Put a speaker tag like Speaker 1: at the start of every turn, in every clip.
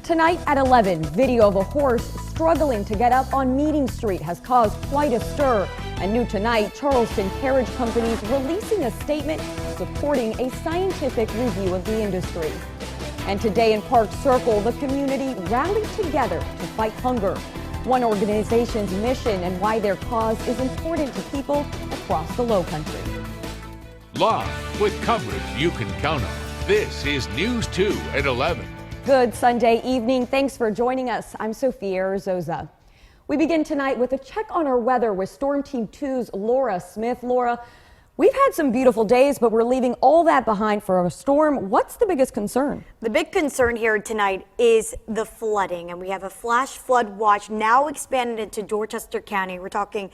Speaker 1: Tonight at 11, video of a horse struggling to get up on Meeting Street has caused quite a stir. And new tonight, Charleston Carriage Companies releasing a statement supporting a scientific review of the industry. And today in Park Circle, the community rallied together to fight hunger. One organization's mission and why their cause is important to people across the Lowcountry.
Speaker 2: Live with coverage you can count on. This is News 2 at 11.
Speaker 1: Good Sunday evening. Thanks for joining us. I'm Sophia Arzoza. We begin tonight with a check on our weather with Storm Team 2's Laura Smith. Laura, we've had some beautiful days, but we're leaving all that behind for a storm. What's the biggest concern?
Speaker 3: The big concern here tonight is the flooding, and we have a flash flood watch now expanded into Dorchester County. We're talking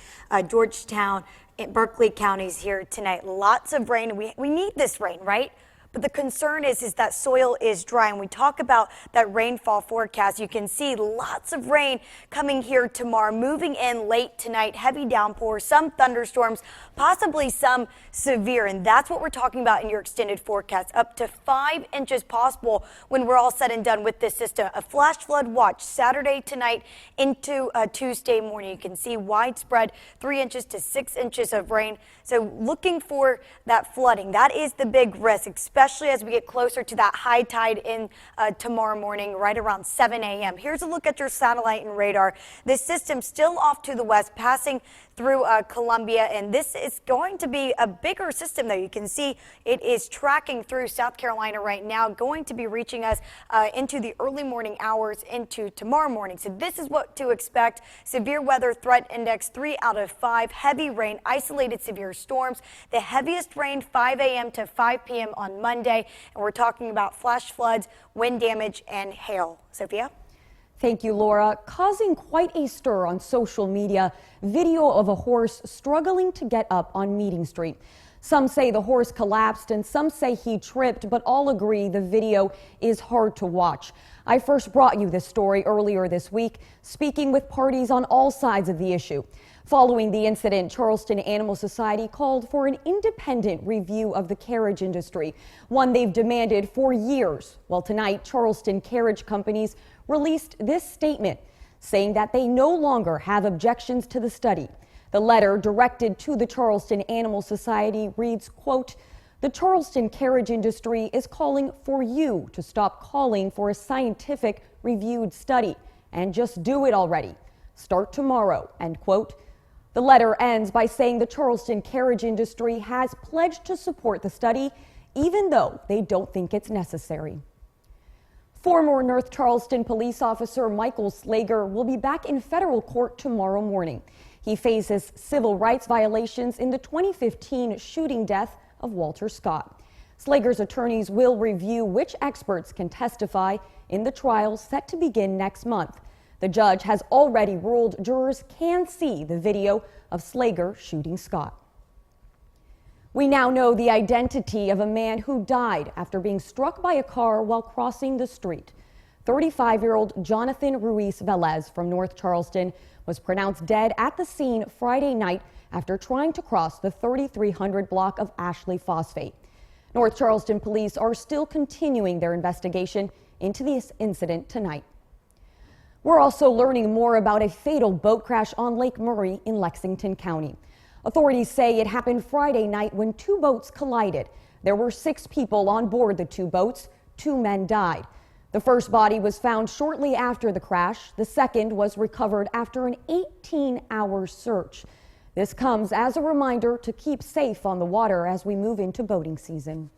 Speaker 3: Georgetown and Berkeley counties here tonight. Lots of rain. We need this rain, right? But the concern is that soil is dry. And we talk about that rainfall forecast. You can see lots of rain coming here tomorrow, moving in late tonight, heavy downpours, some thunderstorms, possibly some severe. And that's what we're talking about in your extended forecast. Up to 5 inches possible when we're all said and done with this system. A flash flood watch Saturday tonight into Tuesday morning. You can see widespread 3 inches to 6 inches of rain. So looking for that flooding. That is the big risk, especially as we get closer to that high tide in tomorrow morning, right around 7 a.m. Here's a look at your satellite and radar. This system still off to the west, passing through Columbia, and this is going to be a bigger system, though. You can see it is tracking through South Carolina right now, going to be reaching us into the early morning hours into tomorrow morning. So this is what to expect. Severe weather threat index 3 out of 5, heavy rain, isolated severe storms. The heaviest rain 5 a.m. to 5 p.m. on Monday, and we're talking about flash floods, wind damage, and hail. Sophia?
Speaker 1: Thank you, Laura. Causing quite a stir on social media, video of a horse struggling to get up on Meeting Street. Some say the horse collapsed and some say he tripped, but all agree the video is hard to watch. I first brought you this story earlier this week, speaking with parties on all sides of the issue. Following the incident, Charleston Animal Society called for an independent review of the carriage industry, one they've demanded for years. Well, tonight, Charleston Carriage Companies released this statement saying that they no longer have objections to the study. The letter directed to the Charleston Animal Society reads, quote, "The Charleston carriage industry is calling for you to stop calling for a scientific reviewed study and just do it already. Start tomorrow," end quote. The letter ends by saying the Charleston carriage industry has pledged to support the study, even though they don't think it's necessary. Former North Charleston police officer Michael Slager will be back in federal court tomorrow morning. He faces civil rights violations in the 2015 shooting death of Walter Scott. Slager's attorneys will review which experts can testify in the trial set to begin next month. The judge has already ruled jurors can see the video of Slager shooting Scott. We now know the identity of a man who died after being struck by a car while crossing the street. 35-year-old Jonathan Ruiz Velez from North Charleston was pronounced dead at the scene Friday night after trying to cross the 3300 block of Ashley Phosphate. North Charleston police are still continuing their investigation into this incident tonight. We're also learning more about a fatal boat crash on Lake Murray in Lexington County. Authorities say it happened Friday night when two boats collided. There were 6 people on board the 2 boats. 2 men died. The first body was found shortly after the crash. The second was recovered after an 18-hour search. This comes as a reminder to keep safe on the water as we move into boating season.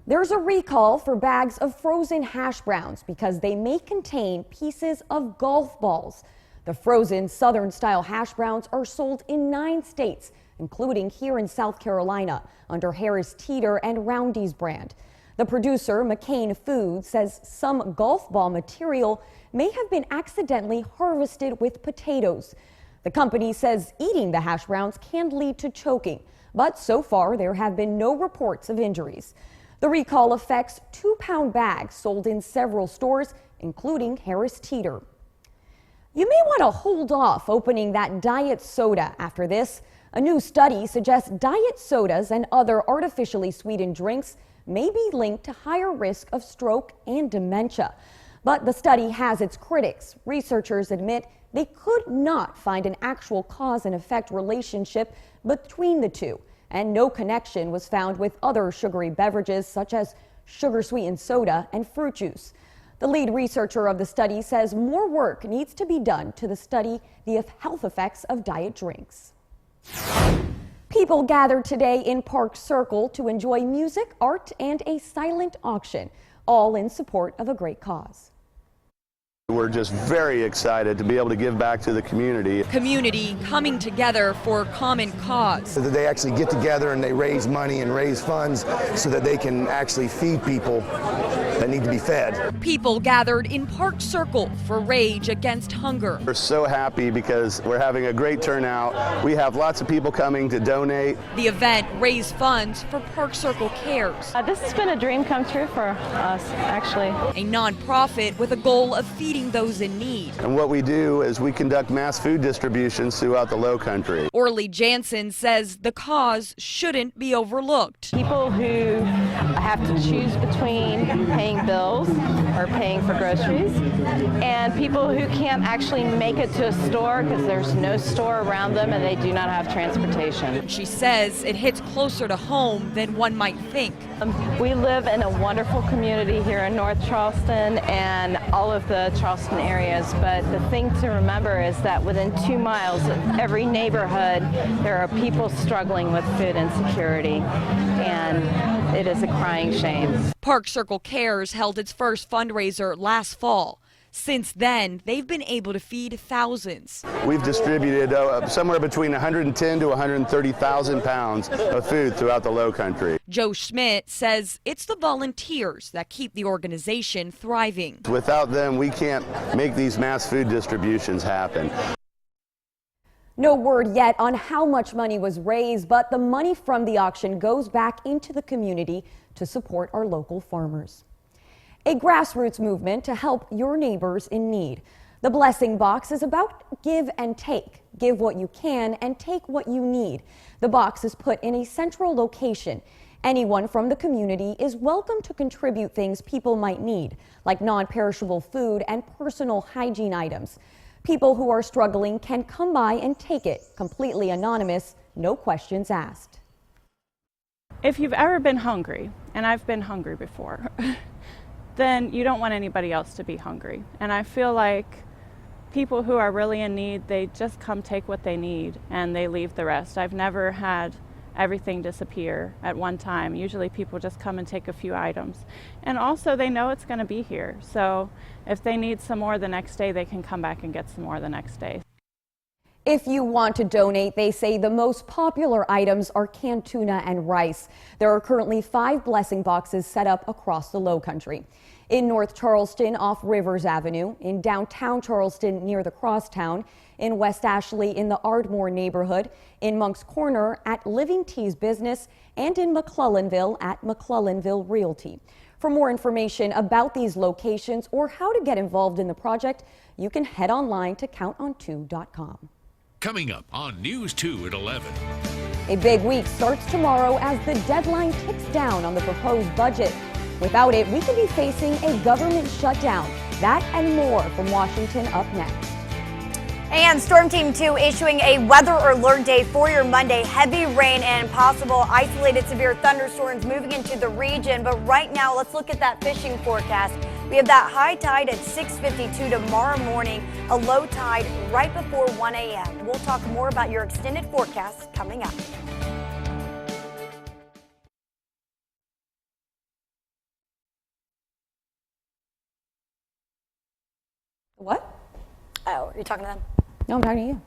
Speaker 1: There's a recall for bags of frozen hash browns because they may contain pieces of golf balls. The frozen Southern-style hash browns are sold in 9 states, including here in South Carolina, under Harris Teeter and Roundy's brand. The producer, McCain Foods, says some golf ball material may have been accidentally harvested with potatoes. The company says eating the hash browns can lead to choking, but so far there have been no reports of injuries. The recall affects 2-pound bags sold in several stores, including Harris Teeter. You may want to hold off opening that diet soda after this. A new study suggests diet sodas and other artificially sweetened drinks may be linked to higher risk of stroke and dementia. But the study has its critics. Researchers admit they could not find an actual cause and effect relationship between the two, and no connection was found with other sugary beverages such as sugar-sweetened soda and fruit juice. The lead researcher of the study says more work needs to be done to study the health effects of diet drinks. People gathered today in Park Circle to enjoy music, art, and a silent auction, all in support of a great cause.
Speaker 4: We're just very excited to be able to give back to the community.
Speaker 5: Community coming together for a common cause.
Speaker 6: So that they actually get together and they raise money and raise funds so that they can actually feed people that need to be fed.
Speaker 5: People gathered in Park Circle for Rage Against Hunger.
Speaker 4: We're so happy because we're having a great turnout. We have lots of people coming to donate.
Speaker 5: The event raised funds for Park Circle Cares.
Speaker 7: This has been a dream come true for us, actually.
Speaker 5: A nonprofit with a goal of feeding those in need.
Speaker 4: And what we do is we conduct mass food distributions throughout the Low Country.
Speaker 5: Orly Jansen says the cause shouldn't be overlooked.
Speaker 7: People who have to choose between paying bills or paying for groceries, and people who can't actually make it to a store because there's no store around them and they do not have transportation.
Speaker 5: She says it hits closer to home than one might think.
Speaker 7: We live in a wonderful community here in North Charleston and all of the Charleston areas, but the thing to remember is that within 2 miles of every neighborhood there are people struggling with food insecurity, and it is a crying shame.
Speaker 5: Park Circle Cares held its first fundraiser last fall. Since then, they've been able to feed thousands.
Speaker 4: We've distributed somewhere between 110 to 130,000 pounds of food throughout the Low Country.
Speaker 5: Joe Schmidt says it's the volunteers that keep the organization thriving.
Speaker 4: Without them, we can't make these mass food distributions happen.
Speaker 1: No word yet on how much money was raised, but the money from the auction goes back into the community to support our local farmers. A grassroots movement to help your neighbors in need. The Blessing Box is about give and take. Give what you can and take what you need. The box is put in a central location. Anyone from the community is welcome to contribute things people might need, like non-perishable food and personal hygiene items. People who are struggling can come by and take it, completely anonymous, no questions asked.
Speaker 8: If you've ever been hungry, and I've been hungry before, then you don't want anybody else to be hungry. And I feel like people who are really in need, they just come take what they need and they leave the rest. I've never had everything disappear at one time. Usually people just come and take a few items. And also they know it's going to be here. So if they need some more the next day, they can come back and get some more the next day.
Speaker 1: If you want to donate, they say the most popular items are canned tuna and rice. There are currently 5 blessing boxes set up across the Low Country. In North Charleston off Rivers Avenue, in downtown Charleston near the Crosstown, in West Ashley in the Ardmore neighborhood, in Monk's Corner at Living Tea's business, and in McClellanville at McClellanville Realty. For more information about these locations or how to get involved in the project, you can head online to counton2.com.
Speaker 2: Coming up on News 2 at 11.
Speaker 1: A big week starts tomorrow as the deadline ticks down on the proposed budget. Without it, we could be facing a government shutdown. That and more from Washington up next.
Speaker 3: And Storm Team 2 issuing a weather alert day for your Monday. Heavy rain and possible isolated severe thunderstorms moving into the region. But right now, let's look at that fishing forecast. We have that high tide at 6:52 tomorrow morning, a low tide right before 1 a.m. We'll talk more about your extended forecast coming up.
Speaker 1: What?
Speaker 3: Oh, are you talking to them?
Speaker 1: No, I'm talking to you.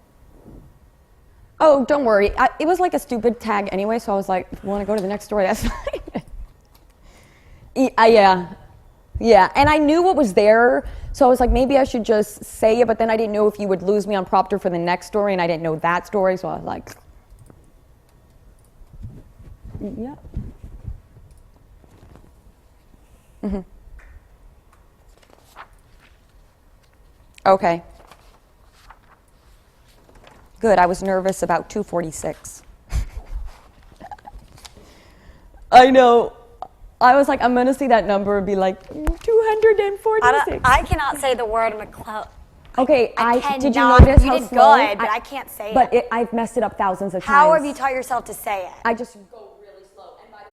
Speaker 1: Oh, don't worry. It was like a stupid tag anyway, so I was like, if you want to go to the next story, that's fine. Yeah, and I knew what was there, so I was like, maybe I should just say it, but then I didn't know if you would lose me on Proctor for the next story, and I didn't know that story, so I was like, yeah. Okay. Good, I was nervous about 246. I know. I was like, I'm going to see that number and be like, too 146.
Speaker 3: I cannot say the word McClellan.
Speaker 1: Okay, did you
Speaker 3: cannot.
Speaker 1: notice
Speaker 3: You
Speaker 1: how
Speaker 3: did
Speaker 1: slow?
Speaker 3: good, but I can't say
Speaker 1: but
Speaker 3: it.
Speaker 1: I've messed it up thousands of times.
Speaker 3: How have you taught yourself to say it?
Speaker 1: I just go really slow. And by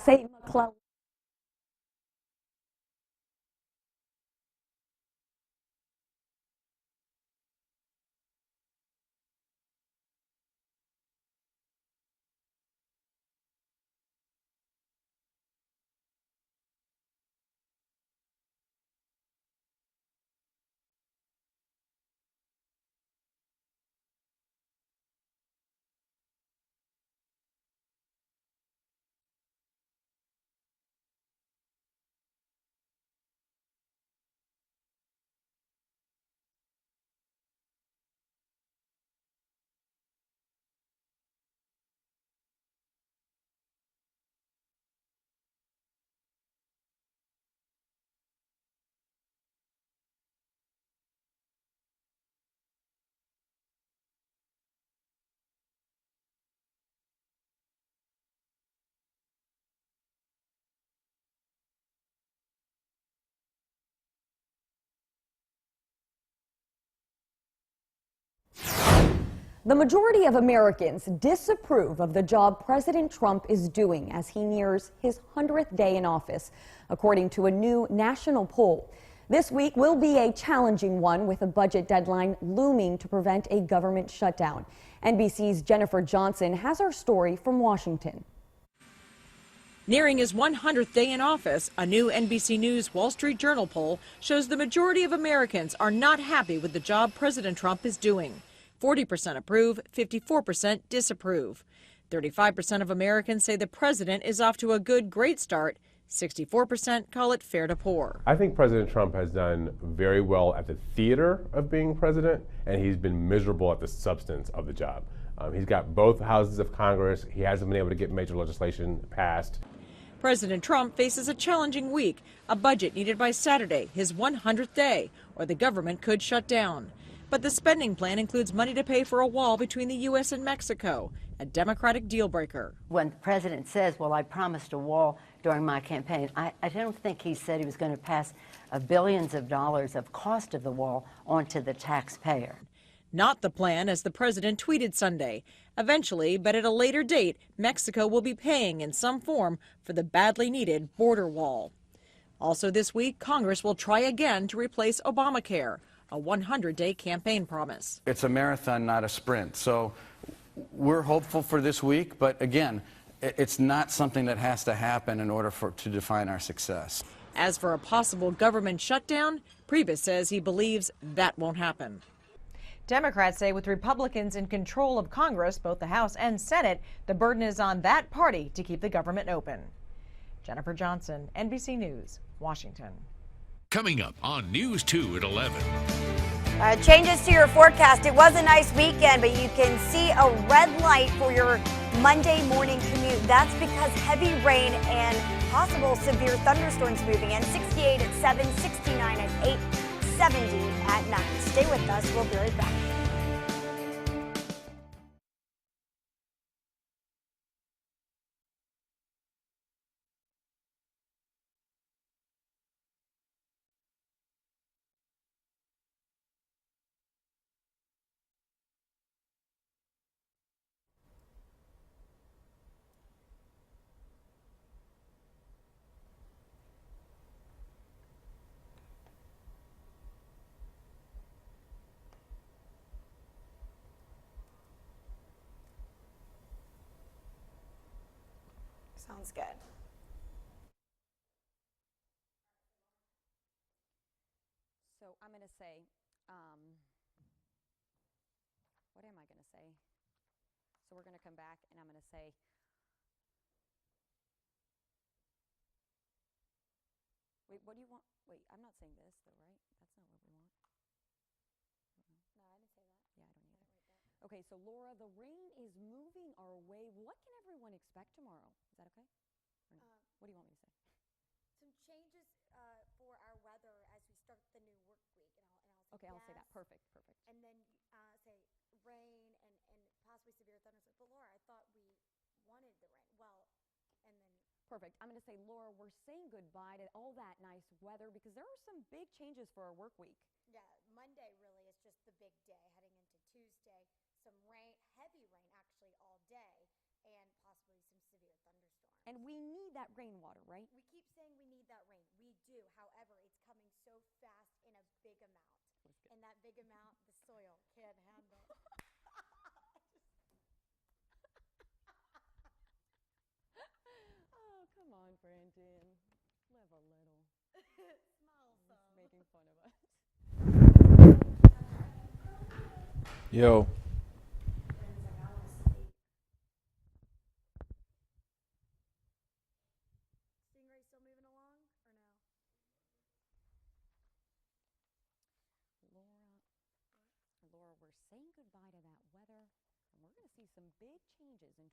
Speaker 1: say McClellan. The majority of Americans disapprove of the job President Trump is doing as he nears his 100th day in office, according to a new national poll. This week will be a challenging one with a budget deadline looming to prevent a government shutdown. NBC's Jennifer Johnson has our story from Washington.
Speaker 9: Nearing his 100th day in office, a new NBC News Wall Street Journal poll shows the majority of Americans are not happy with the job President Trump is doing. 40% approve, 54% disapprove. 35% of Americans say the president is off to a great start. 64% call it fair to poor.
Speaker 10: I think President Trump has done very well at the theater of being president, and he's been miserable at the substance of the job. He's got both houses of Congress. He hasn't been able to get major legislation passed.
Speaker 9: President Trump faces a challenging week, a budget needed by Saturday, his 100th day, or the government could shut down. But the spending plan includes money to pay for a wall between the U.S. and Mexico, a Democratic deal breaker.
Speaker 11: When the president says, well, I promised a wall during my campaign, I don't think he said he was going to pass billions of dollars of cost of the wall onto the taxpayer.
Speaker 9: Not the plan, as the president tweeted Sunday. Eventually, but at a later date, Mexico will be paying in some form for the badly needed border wall. Also this week, Congress will try again to replace Obamacare, a 100-day campaign promise.
Speaker 12: It's a marathon, not a sprint. So we're hopeful for this week, but again, it's not something that has to happen in order to define our success.
Speaker 9: As for a possible government shutdown, Priebus says he believes that won't happen. Democrats say with Republicans in control of Congress, both the House and Senate, the burden is on that party to keep the government open. Jennifer Johnson, NBC News, Washington.
Speaker 2: Coming up on News 2 at 11.
Speaker 3: Changes to your forecast. It was a nice weekend, but you can see a red light for your Monday morning commute. That's because heavy rain and possible severe thunderstorms moving in. 68 at 7, 69 at 8, 70 at 9. Stay with us. We'll be right back. Sounds good.
Speaker 1: So I'm going to say, what am I going to say? So we're going to come back, and I'm going to say, wait, what do you want? Wait, I'm not saying this, though, right? That's not what we want.
Speaker 3: No, I didn't say that.
Speaker 1: Yeah, I don't either. Okay, so Laura, the rain is moving our way. What can everyone expect tomorrow? Is that okay? Or no? What do you want me to say?
Speaker 3: Some changes for our weather as we start the new work week, and I'll say
Speaker 1: Okay, I'll say that.
Speaker 3: yes.
Speaker 1: Perfect.
Speaker 3: And then say rain and possibly severe thunderstorms. But Laura, I thought we wanted the rain. Well, and then
Speaker 1: Perfect. I'm going to say, Laura, we're saying goodbye to all that nice weather because there are some big changes for our work week.
Speaker 3: yeah, Monday really is just the big day heading into Tuesday. Some rain, heavy rain actually all day, and possibly some severe thunderstorms.
Speaker 1: And we need that rainwater, right?
Speaker 3: We keep saying we need that rain. We do. However, it's coming so fast in a big amount. And that big amount, the soil can't handle.
Speaker 1: Oh, come on, Brandon. Live a little.
Speaker 3: Smile
Speaker 1: He's
Speaker 3: some.
Speaker 1: making fun of us.
Speaker 13: Yo.
Speaker 3: Stingray still moving along or no?
Speaker 1: Laura, we're saying goodbye to that weather, and we're going to see some big changes in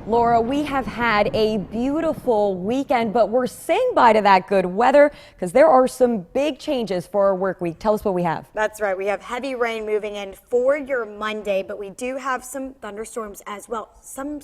Speaker 1: Laura, we have had a beautiful weekend, but we're saying bye to that good weather because there are some big changes for our work week. Tell us what we have.
Speaker 3: That's right. We have heavy rain moving in for your Monday, but we do have some thunderstorms as well. Some